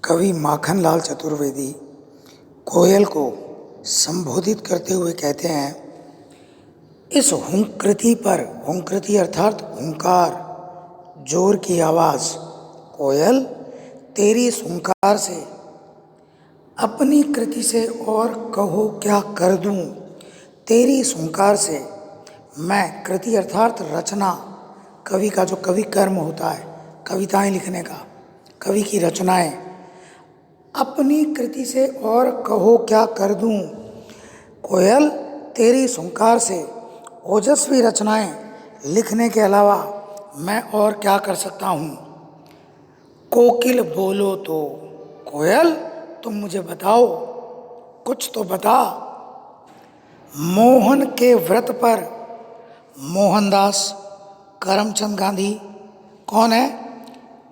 कवि माखनलाल चतुर्वेदी कोयल को संबोधित करते हुए कहते हैं, इस हुंकृति पर, हुंकृति अर्थात हुंकार, जोर की आवाज़, कोयल तेरी इस हुंकार से अपनी कृति से और कहो क्या कर दूं। तेरी इस हुंकार से मैं, कृति अर्थात रचना, कवि का जो कवि कर्म होता है, कविताएं लिखने का, कवि की रचनाएं, अपनी कृति से और कहो क्या कर दूं। कोयल तेरी इस हुंकार से ओजस्वी रचनाएं लिखने के अलावा मैं और क्या कर सकता हूँ। कोकिल बोलो तो, कोयल तुम मुझे बताओ, कुछ तो बता। मोहन के व्रत पर, मोहनदास करमचंद गांधी कौन है?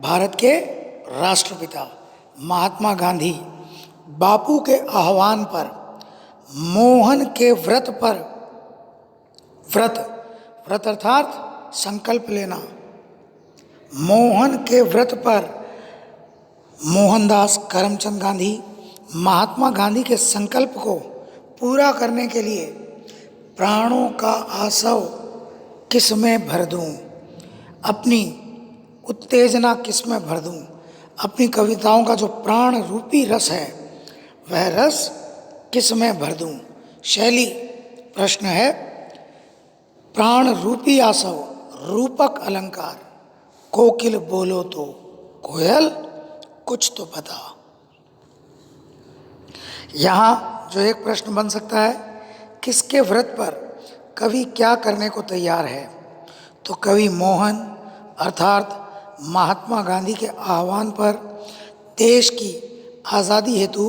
भारत के राष्ट्रपिता महात्मा गांधी। बापू के आह्वान पर, मोहन के व्रत पर, व्रत, व्रत अर्थात संकल्प लेना, मोहन के व्रत पर मोहनदास करमचंद गांधी महात्मा गांधी के संकल्प को पूरा करने के लिए प्राणों का आसव किस में भर दूं, अपनी उत्तेजना किस में भर दूं। अपनी कविताओं का जो प्राण रूपी रस है वह रस किस में भर दूं। शैली प्रश्न है, प्राण रूपी आसव, रूपक अलंकार, कोकिल बोलो तो, कोयल कुछ तो बता। यहाँ जो एक प्रश्न बन सकता है, किसके व्रत पर कवि क्या करने को तैयार है? तो कवि मोहन अर्थात महात्मा गांधी के आह्वान पर देश की आज़ादी हेतु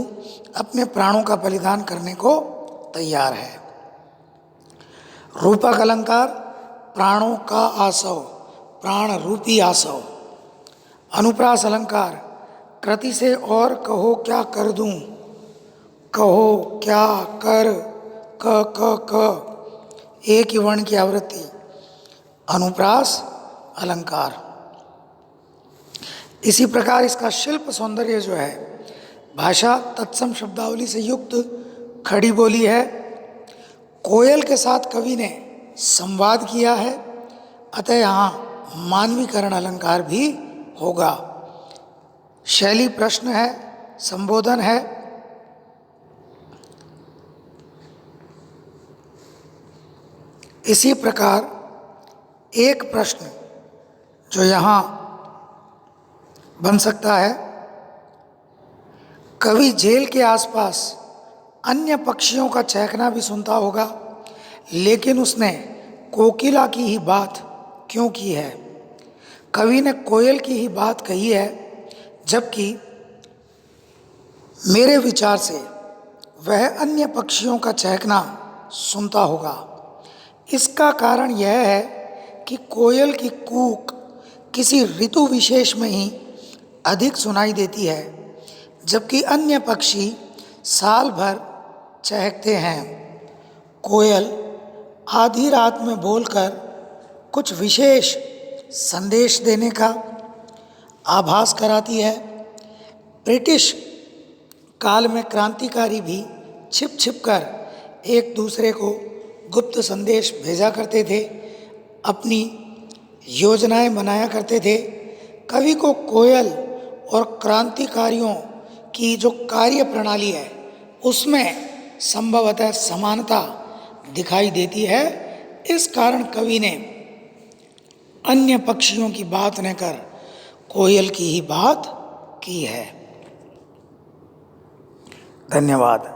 अपने प्राणों का बलिदान करने को तैयार है। रूपक अलंकार, प्राणों का आसव, प्राण रूपी आसव। अनुप्रास अलंकार, कृति से और कहो क्या कर दूं, कहो क्या कर, क एक ही वर्ण की आवृत्ति, अनुप्रास अलंकार। इसी प्रकार इसका शिल्प सौंदर्य जो है, भाषा तत्सम शब्दावली से युक्त खड़ी बोली है। कोयल के साथ कवि ने संवाद किया है, अतः यहाँ मानवीकरण अलंकार भी होगा। शैली प्रश्न है, संबोधन है। इसी प्रकार एक प्रश्न जो यहाँ बन सकता है, कवि जेल के आसपास अन्य पक्षियों का चहकना भी सुनता होगा, लेकिन उसने कोकिला की ही बात क्यों की है? कवि ने कोयल की ही बात कही है, जबकि मेरे विचार से वह अन्य पक्षियों का चहकना सुनता होगा। इसका कारण यह है कि कोयल की कूक किसी ऋतु विशेष में ही अधिक सुनाई देती है, जबकि अन्य पक्षी साल भर चहकते हैं। कोयल आधी रात में बोलकर कुछ विशेष संदेश देने का आभास कराती है। ब्रिटिश काल में क्रांतिकारी भी छिप छिप कर एक दूसरे को गुप्त संदेश भेजा करते थे, अपनी योजनाएं बनाया करते थे। कवि को कोयल और क्रांतिकारियों की जो कार्य प्रणाली है उसमें संभवतः समानता दिखाई देती है। इस कारण कवि ने अन्य पक्षियों की बात न कर कोयल की ही बात की है। धन्यवाद।